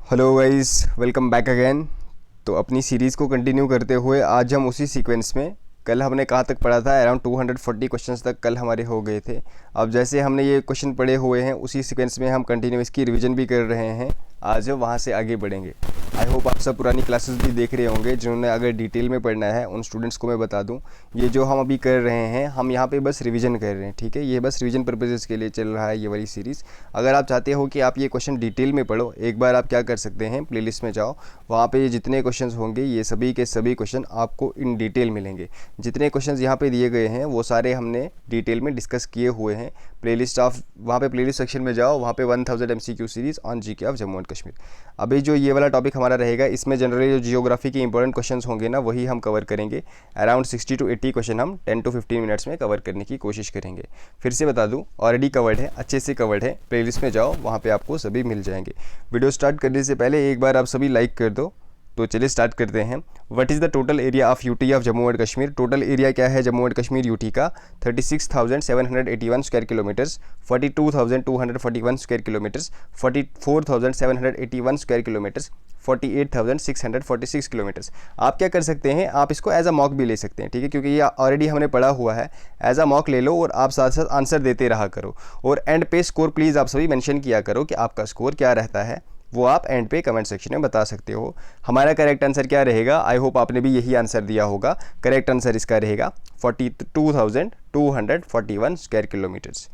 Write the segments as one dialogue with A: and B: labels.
A: Hello guys, welcome back again. तो अपनी series को कंटिन्यू करते हुए आज हम उसी सीक्वेंस में, कल हमने कहाँ तक पढ़ा था, अराउंड 240 क्वेश्चंस तक कल हमारे हो गए थे। अब जैसे हमने ये क्वेश्चन पढ़े हुए हैं उसी सीक्वेंस में हम कंटिन्यू इसकी रिवीजन भी कर रहे हैं। आज वहाँ से आगे बढ़ेंगे। आई होप आप सब पुरानी क्लासेस भी देख रहे होंगे। जिन्होंने अगर डिटेल में पढ़ना है उन स्टूडेंट्स को मैं बता दूं, ये जो हम अभी कर रहे हैं हम यहाँ पे बस रिवीजन कर रहे हैं, ठीक है। ये बस रिवीजन पर्पजेज़ के लिए चल रहा है ये वाली सीरीज़। अगर आप चाहते हो कि आप ये क्वेश्चन डिटेल में पढ़ो, एक बार आप क्या कर सकते हैं, प्लेलिस्ट में जाओ, वहाँ पे जितने क्वेश्चन होंगे ये सभी के सभी क्वेश्चन आपको इन डिटेल मिलेंगे। जितने क्वेश्चन यहाँ पे दिए गए हैं वो सारे हमने डिटेल में डिस्कस किए हुए हैं। प्लेलिस्ट ऑफ वहाँ पे प्लेलिस्ट सेक्शन में जाओ, वहाँ पे 1000 MCQ series on GK of Jammu and Kashmir. अभी जो ये वाला टॉपिक हमारा रहेगा, इसमें जनरली जो जियोग्राफी के इंपॉर्टेंट क्वेश्चंस होंगे ना, वही हम कवर करेंगे। अराउंड 60 to 80 क्वेश्चन हम 10 to 15 मिनट्स में कवर करने की कोशिश करेंगे। फिर से बता दूं, ऑलरेडी कवर्ड है, अच्छे से कवर्ड है। प्लेलिस्ट में जाओ, वहाँ पे आपको सभी मिल जाएंगे। वीडियो स्टार्ट करने से पहले एक बार आप सभी लाइक कर दो। तो चलिए स्टार्ट करते हैं। What is the total area of UT of Jammu and Kashmir? Total area क्या है जम्मू एंड कश्मीर यूटी का? 36,781 square kilometres, 42,241 square kilometres, 44,781 square kilometres, 48,646 kilometres. आप क्या कर सकते हैं, आप इसको एज अ मॉक भी ले सकते हैं, ठीक है, क्योंकि ये ऑलरेडी हमने पढ़ा हुआ है। एज अ मॉक ले लो और आप साथ साथ आंसर देते रहा करो। और एंड पे स्कोर प्लीज़ आप सभी मेंशन किया करो कि आपका स्कोर क्या रहता है, वो आप एंड पे कमेंट सेक्शन में बता सकते हो। हमारा करेक्ट आंसर क्या रहेगा? आई होप आपने भी यही आंसर दिया होगा। करेक्ट आंसर इसका रहेगा 42,241 स्क्वायर किलोमीटर्स।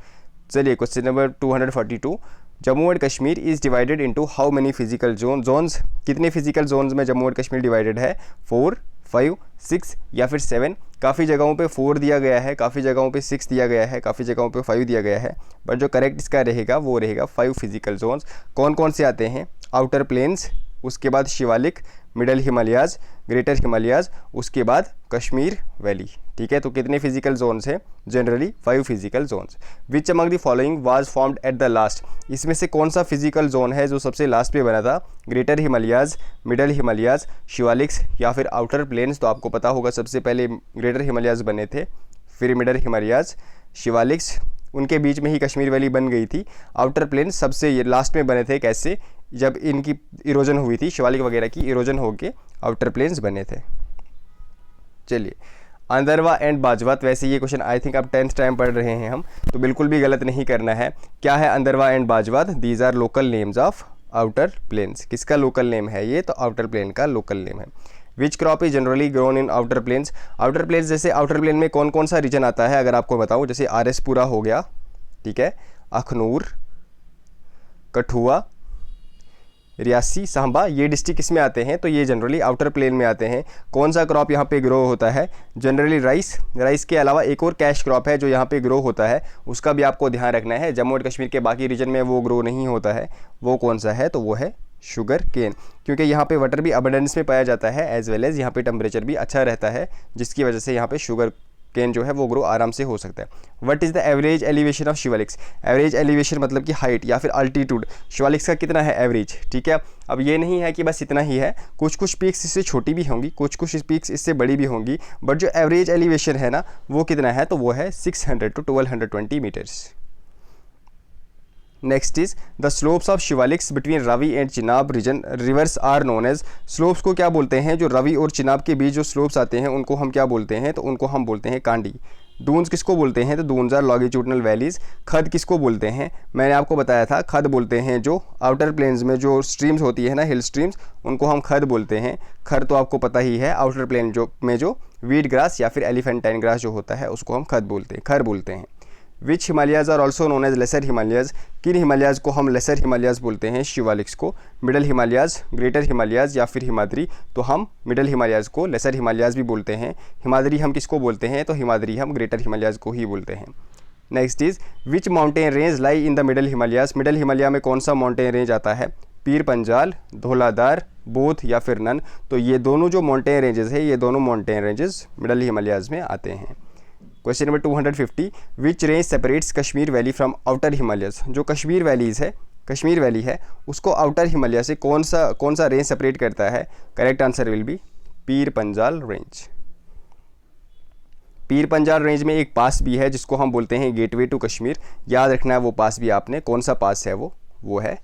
A: चलिए question number 242। Jammu and Kashmir is divided into how many physical zones? कितने फिजिकल जोन्स में जम्मू एंड कश्मीर डिवाइडेड है? 4, 5, 6 या फिर 7? काफ़ी जगहों पे 4 दिया गया है, काफ़ी जगहों पे 6 दिया गया है, काफ़ी जगहों पे 5 दिया गया है, बट जो करेक्ट इसका रहेगा वो रहेगा 5 फिजिकल जोन्स। कौन कौन से आते हैं? आउटर प्लेन्स, उसके बाद शिवालिक, मिडल हिमालयाज, ग्रेटर हिमालयाज, उसके बाद कश्मीर वैली, ठीक है। तो कितने फिजिकल जोन्स हैं? Generally 5 physical zones. Which among the following was formed at the last? इसमें से कौन सा फिजिकल जोन है जो सबसे लास्ट पे बना था? ग्रेटर हिमालयाज, मिडल हिमालयाज, शिवालिक्स या फिर आउटर प्लेन्स? तो आपको पता होगा सबसे पहले ग्रेटर हिमालयाज बने थे, फिर मिडल हिमालयाज, शिवालिक्स, उनके बीच में ही कश्मीर वैली बन गई थी। आउटर प्लेन सबसे ये लास्ट में बने थे। कैसे? जब इनकी इरोजन हुई थी, शिवालिक वगैरह की इरोजन होके आउटर प्लेन्स बने थे। चलिए, अंदरवा एंड बाजवात। वैसे ये क्वेश्चन आई थिंक आप 10th टाइम पढ़ रहे हैं हम, तो बिल्कुल भी गलत नहीं करना है। क्या है Andarwa and Bajwat? These are local names of outer plains. किसका लोकल नेम है ये? तो आउटर प्लेन का लोकल नेम है। Which crop is generally grown in outer plains? Outer plains, जैसे आउटर प्लेन में कौन कौन सा रीजन आता है अगर आपको बताऊं, जैसे RS पूरा हो गया, ठीक है, अखनूर, कठुआ, रियासी, सांबा, ये डिस्ट्रिक्ट इसमें आते हैं, तो ये जनरली आउटर प्लेन में आते हैं। कौन सा क्रॉप यहाँ पे ग्रो होता है? Generally rice. राइस के अलावा एक और कैश क्रॉप है जो यहाँ पे ग्रो होता है, उसका भी आपको ध्यान रखना है। जम्मू एंड कश्मीर के बाकी रीजन में वो ग्रो नहीं होता है। वो कौन सा है? तो वो है शुगर केन, क्योंकि यहाँ पे वाटर भी अबंडेंस में पाया जाता है, एज वेल एज यहाँ पे टेम्परेचर भी अच्छा रहता है, जिसकी वजह से यहाँ पे शुगर केन जो है वो ग्रो आराम से हो सकता है। What is the average elevation of Shivaliks? Average elevation मतलब कि हाइट या फिर अल्टीट्यूड शिवालिक्स का कितना है एवरेज, ठीक है। अब ये नहीं है कि बस इतना ही है, कुछ कुछ पीक्स इससे छोटी भी होंगी, कुछ कुछ पीक्स इससे बड़ी भी होंगी, बट जो एवरेज एलिवेशन है ना वो कितना है? तो वो है 600 to 1220 metres. Next is the slopes of Shivaliks between Ravi and Chenab region rivers are known as? Slopes को क्या बोलते हैं? जो रवि और चिनाब के बीच जो स्लोप्स आते हैं उनको हम क्या बोलते हैं? तो उनको हम बोलते हैं कांडी। डून्स किसको बोलते हैं? तो डून्स आर लॉन्गिट्यूडनल वैलीज। खद किसको बोलते हैं? मैंने आपको बताया था, खद बोलते हैं जो आउटर प्लेन्स में जो स्ट्रीम्स होती है ना, हिल स्ट्रीम्स, उनको हम खद बोलते हैं। खर तो आपको पता ही है, आउटर प्लेन जो वीट ग्रास या फिर एलिफेंटाइन ग्रास जो होता है उसको हम खद बोलते हैं, खर बोलते हैं। Which Himalayas are also known as lesser Himalayas? किन हिमालयाज को हम लेसर हिमालयाज बोलते हैं? शिवालिक्स को। मिडल हिमालयाज, ग्रेटर हिमालयाज या फिर हिमाद्री? तो हम मिडल हिमालयाज को लेसर हिमालयाज भी बोलते हैं। हिमाद्री हम किसको बोलते हैं? तो हिमाद्री हम ग्रेटर हिमालयाज को ही बोलते हैं। Next is which mountain range lie in the middle Himalayas? Middle Himalaya में कौन सा माउंटेन रेंज आता है? पीर पंजाल, धौलाधार, बोथ या फिर नन? तो ये दोनों जो माउंटेन रेंजेस है, ये दोनों माउंटेन रेंजेस मिडल हिमालयाज में आते हैं। Question number 250। Which range separates Kashmir valley from outer Himalayas? जो कश्मीर वैली है उसको आउटर हिमालय से कौन सा रेंज सेपरेट करता है? Correct answer will B Pir Panjal range. Pir Panjal range में एक पास भी है जिसको हम बोलते हैं गेटवे टू कश्मीर। याद रखना है वो पास भी आपने, कौन सा पास है वो है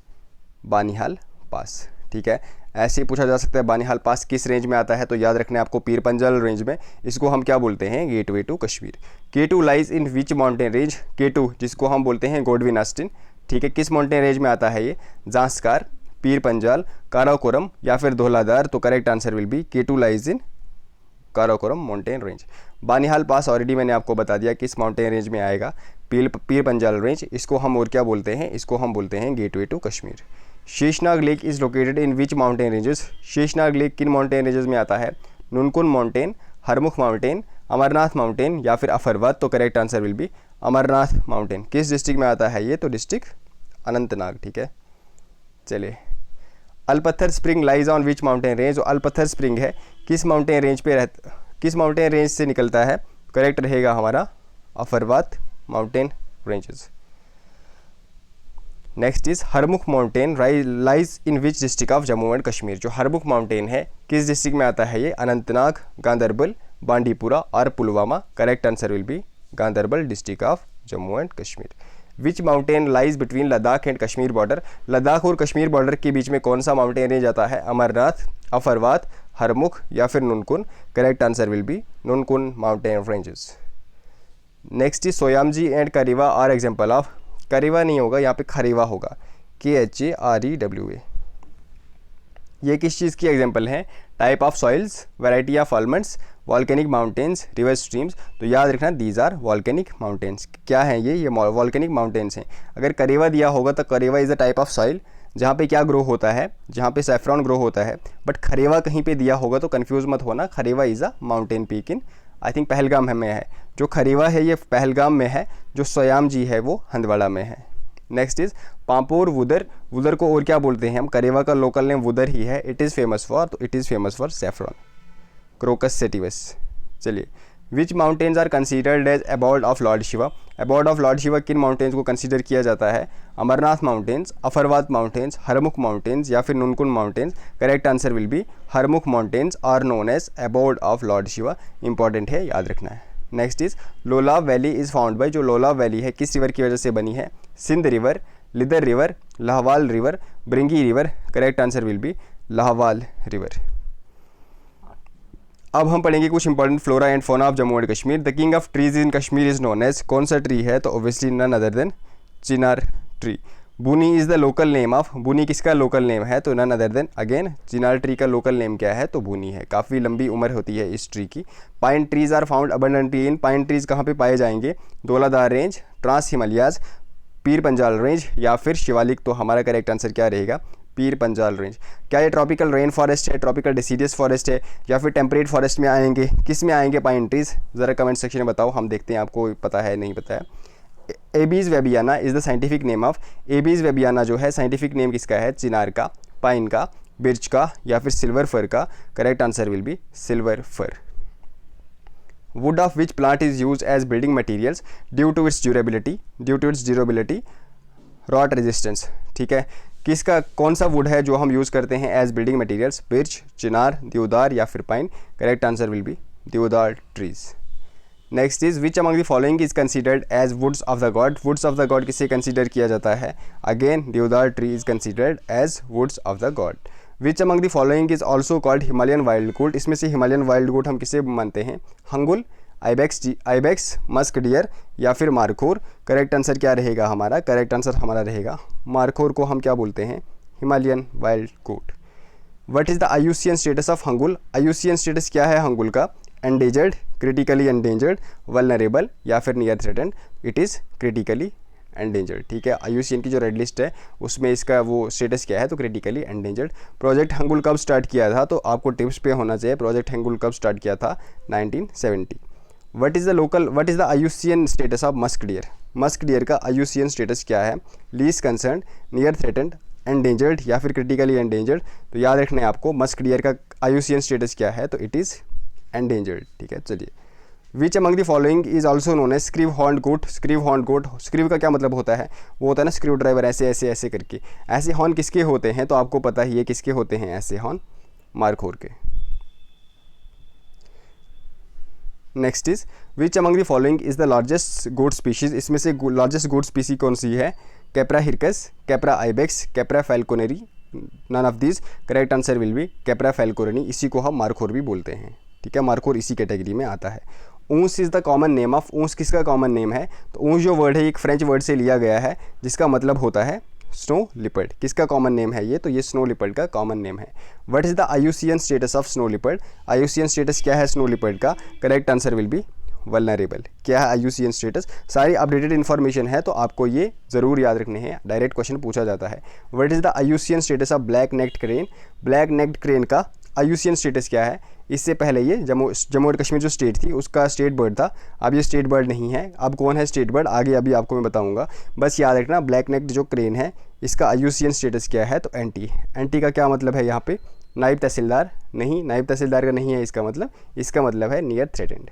A: बानिहाल पास, ठीक है। ऐसे ही पूछा जा सकता है बानिहाल पास किस रेंज में आता है, तो याद रखना है आपको पीर पंजाल रेंज में। इसको हम क्या बोलते हैं, gateway to Kashmir. K2 lies in which mountain range, K2 जिसको हम बोलते हैं गोडविन आस्टिन, ठीक है, किस माउंटेन रेंज में आता है ये, जांस्कार, पीर पंजाल, काराकोरम या फिर धौलाधार। तो correct answer will B K2 lies in Karakoram mountain range. Banihal pass already मैंने आपको बता दिया किस माउंटेन रेंज में आएगा, पीर पंजाल रेंज। इसको हम और क्या बोलते हैं, इसको हम बोलते हैं gateway to Kashmir. Sheshnag lake is located in which mountain ranges, Sheshnag lake किन माउंटेन रेंजेस में आता है, Nunkun mountain, Harmukh mountain, Amarnath mountain या फिर अफरवत। तो correct answer will be Amarnath mountain. किस डिस्ट्रिक्ट में आता है ये, तो डिस्ट्रिक्ट अनंतनाग, ठीक है। चलिए, Alpathar spring lies on which mountain range, Alpathar spring है किस माउंटेन रेंज पे किस माउंटेन रेंज से निकलता है, करेक्ट रहेगा हमारा Afarwat mountain ranges. Next is Harmukh mountain lies in which district of Jammu and Kashmir, जो हरमुख माउंटेन है किस डिस्ट्रिक्ट में आता है ये, अनंतनाग, गांधरबल, बांडीपुरा और Pulwama. Correct answer will B Ganderbal district of Jammu and Kashmir. Which mountain lies between Ladakh and Kashmir border, Ladakh और कश्मीर बॉर्डर के बीच में कौन सा माउंटेन रेंज आता है, अमरनाथ, अफरवत, हरमुख या फिर Nunkun. Correct answer will be Nunkun mountain ranges. Next is सोयामजी and Karewa are example of, Karewa नहीं होगा यहाँ पे खरीवा होगा, KHAREWA। ये किस चीज़ की एग्जाम्पल है, type of soils, variety of almonds, volcanic mountains, river streams. तो याद रखना दीज आर वॉल्केनिक माउंटेन्स। क्या हैं ये वॉल्केनिक माउंटेन्स हैं। अगर करीवा दिया होगा तो Karewa is a type of soil जहाँ पे क्या ग्रो होता है, जहाँ पे सैफ्रॉन ग्रो होता है। बट खरेवा कहीं पे दिया होगा तो कंफ्यूज मत होना, Karewa is a mountain peak in I think Pahalgam में है। जो खरेवा है ये पहलगाम में है, जो सोयाम जी है वो हंदवाड़ा में है। नेक्स्ट इज पांपोर वुदर, वुदर को और क्या बोलते हैं हम, करेवा का लोकल नेम वुदर ही है। इट इज़ फेमस फॉर, तो it is famous for saffron, crocus sativus. चलिए, which mountains are considered as abode of lord Shiva, abode of lord Shiva किन माउंटेन्स को कंसीडर किया जाता है, Amarnath mountains, Affarwat mountains, Harmukh mountains या फिर Nunkun mountains. Correct answer will be Harmukh mountains are known as abode of lord Shiva. Important है, याद रखना है। Next is Lolab valley is found by, जो लोलाब वैली है किस रिवर की वजह से बनी है, Sindh river, Lidder river, Lahwal river, Bringi river. Correct answer will be Lahwal river. अब हम पढ़ेंगे कुछ important flora and fauna of Jammu and Kashmir. The king of trees in Kashmir is known as, कौन सा ट्री है, तो obviously none other than chinar tree. Buni is the local name of, Buni किसका local name है, तो none other than again chinar tree का local name क्या है, तो बुनी है। काफ़ी लंबी उम्र होती है इस ट्री की। Pine trees are found abundantly in, pine trees कहाँ पे पाए जाएंगे, Dhauladhar range, trans Himalayas, Pir Panjal range या फिर शिवालिक। तो हमारा करेक्ट आंसर क्या रहेगा, पीर पंजाल रेंज। क्या ये ट्रॉपिकल रेन फॉरेस्ट है, ट्रॉपिकल डिसीडियस फॉरेस्ट है या फिर टेम्परेट फॉरेस्ट में आएंगे, किस में आएंगे पाइन ट्रीज, ज़रा कमेंट सेक्शन में बताओ, हम देखते हैं आपको पता है नहीं पता है। Abies webbiana is the scientific name of, abies webbiana जो है साइंटिफिक नेम किसका है, चिनार का, पाइन का, बिर्च का या फिर सिल्वर फर का। Correct answer will be silver fir. Wood of which plant is use as building materials due to its durability, due to its durability, rot resistance. ठीक है, किसका कौन सा वुड है जो हम यूज़ करते हैं as building materials, birch, chinar, deodar या फिर pine. Correct answer will be deodar trees. Next is which among the following is considered as woods of the god, woods of the god किसे कंसीडर किया जाता है, again deodar tree is considered as woods of the god. Which among the following is also called Himalayan wild goat, इसमें से Himalayan wild गोट हम किसे मानते हैं, हंगुल, आइबेक्स, मस्क डियर या फिर मारखोर। करेक्ट आंसर क्या रहेगा हमारा, करेक्ट आंसर हमारा रहेगा मारखोर को हम क्या बोलते हैं, Himalayan wild goat. What is the IUCN status of hangul, IUCN status क्या है हंगुल का, एंडेंजर्ड, क्रिटिकली एंडेंजर्ड, वल्नरेबल या फिर near threatened. It is critically endangered. ठीक है, आयुसियन की जो रेड लिस्ट है उसमें इसका वो स्टेटस क्या है, तो क्रिटिकली एंडेंजर्ड। प्रोजेक्ट हंगुल कब स्टार्ट किया था, तो आपको टिप्स पे होना चाहिए, प्रोजेक्ट हंगुल कब स्टार्ट किया था, 1970। What is the IUCN status of musk deer, musk deer का आयुसियन स्टेटस क्या है, least concern, near threatened, endangered या फिर क्रिटिकली एंडेंजर्ड। तो याद रखना है आपको मस्क डियर का आयुसियन स्टेटस क्या है, तो इट इज़ एंडेंजर्ड। ठीक है, चलिए। Which among the following is also known as screw horn goat, screw horn goat, screw का क्या मतलब होता है, वो होता है ना स्क्रू ड्राइवर, ऐसे ऐसे ऐसे करके। ऐसे हॉर्न किसके होते हैं, तो आपको पता ही है किसके होते हैं ऐसे हॉर्न, मारखोर के। Next is which among the following is the largest goat species, इसमें से लार्जेस्ट गोट स्पीसी कौन सी है, capra hircus, capra ibex, capra falconeri none of this, correct answer will be capra falconeri, इसी को हम markhor भी बोलते हैं, ठीक है, मारखोर इसी कैटेगरी में आता है। Ounce is the common name of, ounce किसका कॉमन नेम है, तो ऊँस जो वर्ड है एक फ्रेंच वर्ड से लिया गया है जिसका मतलब होता है स्नो लिपर्ड। किसका कॉमन नेम है ये, तो ये स्नो लिपर्ड का कॉमन नेम है। What is the IUCN status of snow leopard, IUCN status क्या है स्नो लिपर्ड का, correct answer will B vulnerable. क्या है आईयूसीएन स्टेटस, सारी अपडेटेड इन्फॉर्मेशन है तो आपको ये ज़रूर याद रखने हैं, डायरेक्ट क्वेश्चन पूछा जाता है। What is the IUCN status of black necked crane, black necked crane का आईयूसीएन स्टेटस क्या है। इससे पहले ये जम्मू एंड कश्मीर जो स्टेट थी उसका स्टेट बर्ड था, अब ये स्टेट बर्ड नहीं है। अब कौन है स्टेट बर्ड, आगे अभी आपको मैं बताऊंगा, बस याद रखना ब्लैक नेक्ड जो क्रेन है इसका आईयूसीएन स्टेटस क्या है, तो एंटी। एंटी का क्या मतलब है यहाँ पे, नायब तहसीलदार नहीं, नायब तहसीलदार का नहीं है इसका मतलब है near threatened.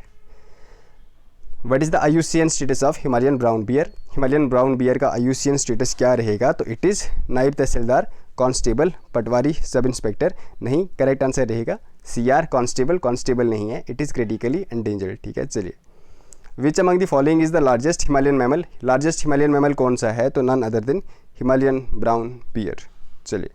A: What is the IUCN status of Himalayan brown beer, Himalayan brown beer का आईयूसीएन स्टेटस क्या रहेगा, तो इट इज़ नायब तहसीलदार, कांस्टेबल, पटवारी, सब इंस्पेक्टर नहीं, करेक्ट आंसर रहेगा सीआर, कांस्टेबल, कांस्टेबल नहीं है, इट इज़ क्रिटिकली एंडेंजर्ड, ठीक है। चलिए, which among the following is the largest Himalayan mammal, largest Himalayan mammal कौन सा है, तो none other than Himalayan brown bear. चलिए,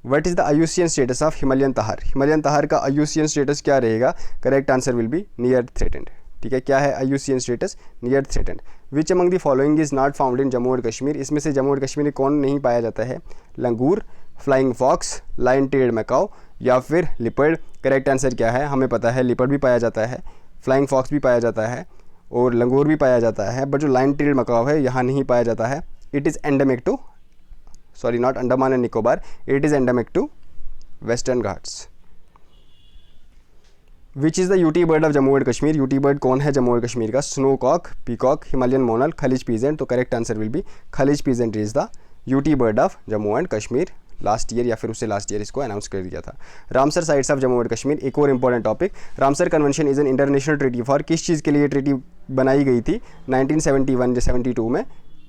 A: what is the IUCN status of Himalayan tahr, Himalayan tahr का IUCN status क्या रहेगा, correct answer will be near threatened, ठीक है। क्या है IUCN status, near threatened. Which among the following is not found in Jammu and Kashmir, इसमें से Jammu and Kashmir में कौन नहीं पाया जाता है, langur, flying fox, lion tailed macaque या फिर लिपर्ड। करेक्ट आंसर क्या है, हमें पता है लिपर्ड भी पाया जाता है, फ्लाइंग फॉक्स भी पाया जाता है और लंगूर भी पाया जाता है, बट जो लाइन टेल्ड मैकाओ है यहाँ नहीं पाया जाता है। It is endemic to, sorry not Andaman and Nicobar, it is endemic to western Ghats. Which is the UT bird of Jammu and Kashmir, UT bird कौन है जम्मू एंड कश्मीर का, snow cock, peacock, Himalayan monal, kalij pheasant, तो correct answer will be kalij pheasant is the UT bird of Jammu and Kashmir. Last year या फिर उससे last year इसको announce कर दिया था। Ramsar sites of Jammu and Kashmir, एक और important topic, Ramsar convention is an international treaty for, किस चीज़ के लिए ट्रीटी बनाई गई थी 1971-72 में,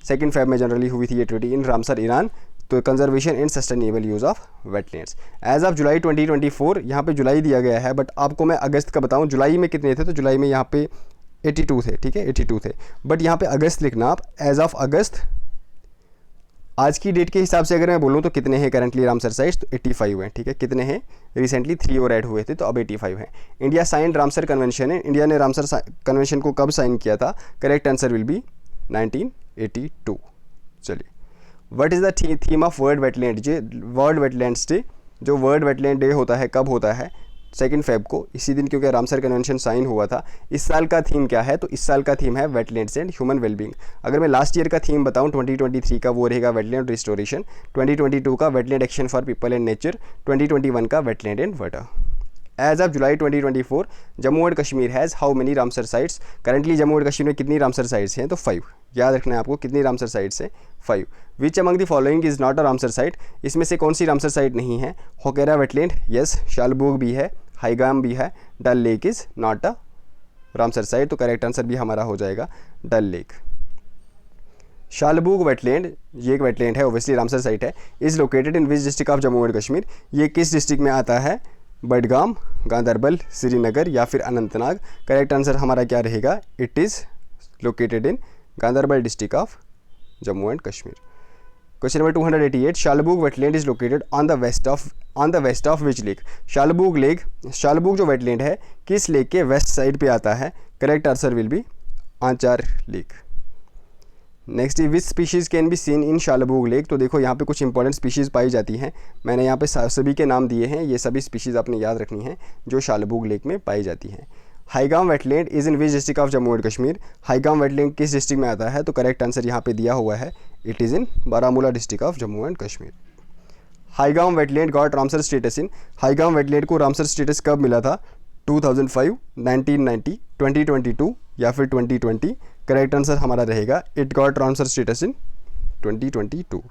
A: 2 फेब में जनरली हुई थी ये ट्रीटी इन रामसर ईरान, तो conservation and sustainable use of wetlands. As of July 2024, यहाँ पे जुलाई दिया गया है बट आपको मैं अगस्त का बताऊँ जुलाई में कितने थे, तो जुलाई में यहाँ पे 82 थे, ठीक है 82 थे, बट यहाँ पे अगस्त लिखना आप, एज ऑफ अगस्त आज की डेट के हिसाब से अगर मैं बोलूँ तो कितने हैं करंटली रामसर साइट्स, तो 85 हैं, ठीक है। कितने हैं, रिसेंटली 3 और ऐड हुए थे तो अब 85 हैं। इंडिया साइंड रामसर कन्वेंशन है, इंडिया ने रामसर कन्वेंशन को कब साइन किया था, करेक्ट आंसर विल बी 1982। चलिए, what is the theme of world wetland day, world wetlands day, जो वर्ल्ड वेटलैंड डे होता है कब होता है, 2 फेब को, इसी दिन क्योंकि रामसर कन्वेंशन साइन हुआ था। इस साल का थीम क्या है, तो इस साल का थीम है वेटलैंड्स एंड ह्यूमन वेलबींग। अगर मैं लास्ट ईयर का थीम बताऊं 2023 का, वो रहेगा वेटलैंड रिस्टोरेशन, 2022 का wetland action for people and nature, 2021 का wetland and water. As of July 2024 Jammu and Kashmir has how many Ramsar sites, currently Jammu and Kashmir में कितनी रामसर साइट्स हैं, तो 5, याद रखना है आपको कितनी रामसर साइट्स हैं, 5। विच among the following is not a Ramsar site, इसमें से कौन सी रामसर साइट नहीं है, होकेरा वेटलैंड यस, शालबूग भी है, हाईगाम भी है, Dal lake is not a Ramsar site, तो करेक्ट आंसर भी हमारा हो जाएगा डल लेक। शालबूग वेटलैंड, ये एक वेटलैंड है, ओबियसली रामसर साइट है, is located in which district of Jammu and Kashmir, ये किस डिस्ट्रिक्ट में आता है, बडगाम, गांदरबल, श्रीनगर या फिर अनंतनाग। करेक्ट आंसर हमारा क्या रहेगा, it is located in Ganderbal district of Jammu and Kashmir. Question number 288, Shallabugh wetland is located on the west of which lake, Shallabugh lake, Shallabugh जो वेटलैंड है किस लेक के वेस्ट साइड पे आता है, correct answer will be Anchar lake. Next, which species can be seen in Shallabugh lake, तो देखो यहाँ पे कुछ इंपॉर्टेंट स्पीशीज़ पाई जाती हैं, मैंने यहाँ पे सभी के नाम दिए हैं, ये सभी स्पीशीज़ आपने याद रखनी है जो शालबूग लेक में पाई जाती हैं। Haigam wetland is in which district of Jammu and Kashmir, Haigam wetland किस डिस्ट्रिक्ट में आता है, तो करेक्ट आंसर यहाँ पे दिया हुआ है, it is in Baramulla district of Jammu and Kashmir. Haigam wetland got Ramsar status in, Haigam wetland को रामसर स्टेटस कब मिला था, 2005, 1990, 2022 या फिर 2020। करेक्ट आंसर हमारा रहेगा it got Ramsar status in 2022।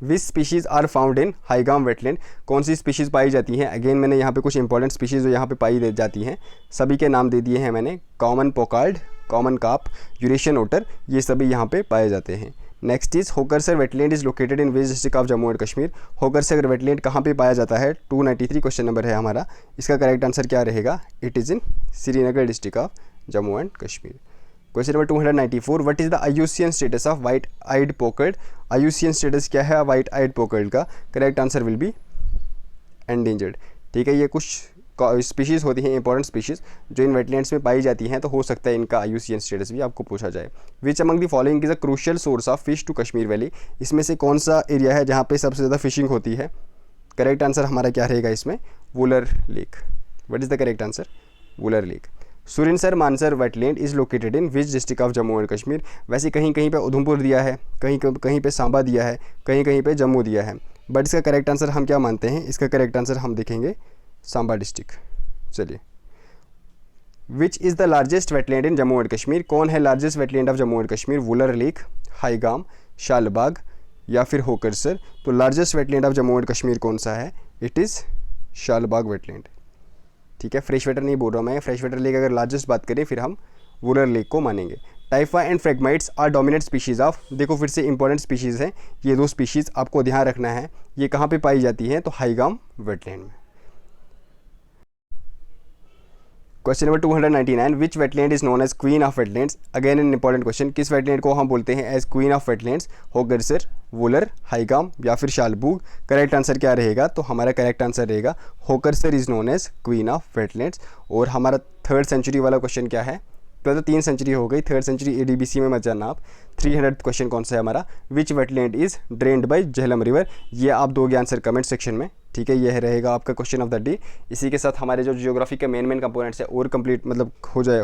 A: Which species are found in Haigam wetland, कौन सी स्पीशीज़ पाई जाती हैं, अगेन मैंने यहाँ पे कुछ इंपॉर्टेंट स्पीशीज़ जो यहाँ पे पाई जाती हैं सभी के नाम दे दिए हैं मैंने, कॉमन पोकार्ड, कॉमन कार्प, यूरेशियन ओटर, ये सभी यहाँ पे पाए जाते हैं। Next is Hokersar wetland is located in which district of Jammu and Kashmir, Hokersar wetland कहाँ पे पाया जाता है, 293 क्वेश्चन नंबर है हमारा, इसका करेक्ट आंसर क्या रहेगा, it is in Srinagar district of Jammu and Kashmir. Question number 294, what is the IUCN status of white eyed pochard. IUCN status क्या है वाइट आइड पोकर्ड का? Correct answer will be endangered. ठीक है, ये कुछ स्पीशीज़ होती हैं, इंपॉर्टेंट स्पीशीज़ जो इन वेटलैंड्स में पाई जाती हैं, तो हो सकता है इनका IUCN स्टेटस भी आपको पूछा जाए। Which among the following is a crucial source of fish to Kashmir valley. इसमें से कौन सा एरिया है जहाँ पे सबसे ज़्यादा फिशिंग होती है? करेक्ट आंसर हमारा क्या रहेगा इसमें? Wular lake. What is the correct answer? Wular lake. Surinsar Mansar wetland is located in which district of Jammu and Kashmir. वैसे कहीं कहीं पे उधमपुर दिया है, कहीं पे सांबा दिया है, कहीं कहीं पे जम्मू दिया है, बट इसका करेक्ट आंसर हम क्या मानते हैं? इसका करेक्ट आंसर हम देखेंगे सांबा डिस्ट्रिक्ट। चलिए, which is the largest wetland in Jammu and Kashmir. कौन है largest wetland of Jammu and Kashmir? Wular lake, Haigam, Shallabugh या फिर होकरसर। तो largest wetland of Jammu and Kashmir कौन सा है? It is Shallabugh wetland. ठीक है, फ्रेश वाटर नहीं बोल रहा मैं, फ्रेश वाटर लेक अगर लार्जेस्ट बात करें फिर हम वुलर लेक को मानेंगे। Typha and phragmites are dominant species of. देखो फिर से इंपॉर्टेंट स्पीशीज़ हैं ये दो स्पीशीज़, आपको ध्यान रखना है ये कहाँ पे पाई जाती हैं? तो हाईगाम वेटलैंड में। Question number 299, which wetland is known as queen of wetlands. Again an important question, किस वेटलैंड को हम बोलते हैं as queen of wetlands? Hokersar, Wular, Haigam या फिर शालबूग। करेक्ट आंसर क्या रहेगा? तो हमारा करेक्ट आंसर रहेगा Hokersar is known as queen of wetlands. और हमारा 3rd सेंचुरी वाला क्वेश्चन क्या है? तो 3 सेंचुरी हो गई, 3rd सेंचुरी ADBC में मत जाना आप। 300th क्वेश्चन कौन सा है हमारा? Which wetland is drained by Jhelum river. ये आप दोगे आंसर कमेंट सेक्शन में। ठीक है, यह रहेगा आपका क्वेश्चन ऑफ द डे। इसी के साथ हमारे जो जियोग्राफी के मेन कंपोनेंट्स है और कंप्लीट मतलब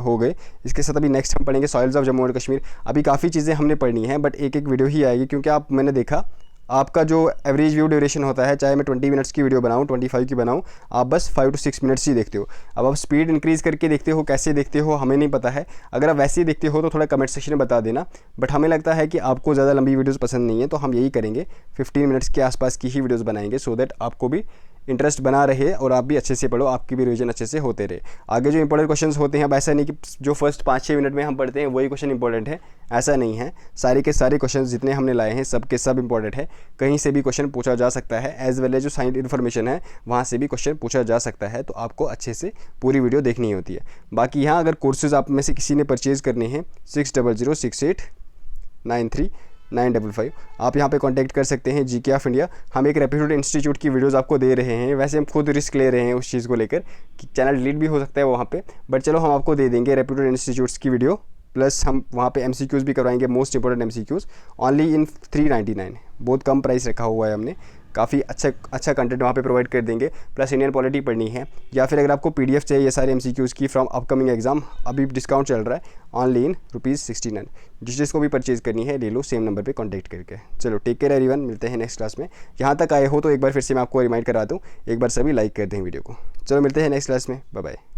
A: हो गए। इसके साथ अभी नेक्स्ट हम पढ़ेंगे soils of Jammu and Kashmir. अभी काफ़ी चीज़ें हमने पढ़नी है बट एक वीडियो ही आएगी, क्योंकि आप मैंने देखा आपका जो एवरेज व्यू ड्यूरेशन होता है, चाहे मैं 20 मिनट्स की वीडियो बनाऊँ 25 की बनाऊँ, आप बस 5 to 6 मिनट्स ही देखते हो। अब आप स्पीड इंक्रीज़ करके देखते हो, कैसे देखते हो हमें नहीं पता है। अगर आप वैसे ही देखते हो तो थोड़ा कमेंट सेक्शन में बता देना। बट हमें लगता है कि आपको ज़्यादा लंबी वीडियोज़ पसंद नहीं है, तो हम यही करेंगे 15 मिनट्स के आसपास की ही वीडियोज़ बनाएंगे, सो दैट आपको भी इंटरेस्ट बना रहे और आप भी अच्छे से पढ़ो, आपकी भी रिवीजन अच्छे से होते रहे। आगे जो इंपॉर्टेंट क्वेश्चंस होते हैं, अब ऐसा नहीं कि जो फर्स्ट 5-6 मिनट में हम पढ़ते हैं वही क्वेश्चन इंपॉर्टेंट है, ऐसा नहीं है। सारे के सारे क्वेश्चंस जितने हमने लाए हैं सब के सब इंपॉर्टेंट है। कहीं से भी क्वेश्चन पूछा जा सकता है, एज वेल एज जो साइंस इन्फॉर्मेशन है वहाँ से भी क्वेश्चन पूछा जा सकता है, तो आपको अच्छे से पूरी वीडियो देखनी होती है। बाकी यहाँ अगर कोर्सेज़ आप में से किसी ने परचेज़ करने हैं 6006893955, आप यहाँ पे कांटेक्ट कर सकते हैं GK ऑफ इंडिया। हम एक रेप्यूटेड इंस्टीट्यूट की वीडियोस आपको दे रहे हैं। वैसे हम खुद रिस्क ले रहे हैं उस चीज़ को लेकर कि चैनल डिलीट भी हो सकता है वहाँ पे, बट चलो हम आपको दे देंगे रेप्यूटेड इंस्टीट्यूट्स की वीडियो, प्लस हम वहाँ पे MCQs भी करवाएंगे, most important MCQs only in 399। बहुत कम प्राइस रखा हुआ है हमने, काफ़ी अच्छा कंटेंट वहाँ पे प्रोवाइड कर देंगे। प्लस इंडियन पॉलिटी पढ़नी है या फिर अगर आपको PDF चाहिए सारे MCQs की फ्रॉम अपकमिंग एग्जाम, अभी डिस्काउंट चल रहा है ओनली इन ₹69। जिसको भी परचेज़ करनी है ले लो सेम नंबर पे कांटेक्ट करके। चलो टेक केयर एवरीवन, मिलते हैं नेक्स्ट क्लास में। यहाँ तक आए हो तो एक बार फिर से मैं आपको रिमाइंड करा दूँ, एक बार सभी लाइक कर दें वीडियो को। चलो मिलते हैं नेक्स्ट क्लास में, बाय बाय।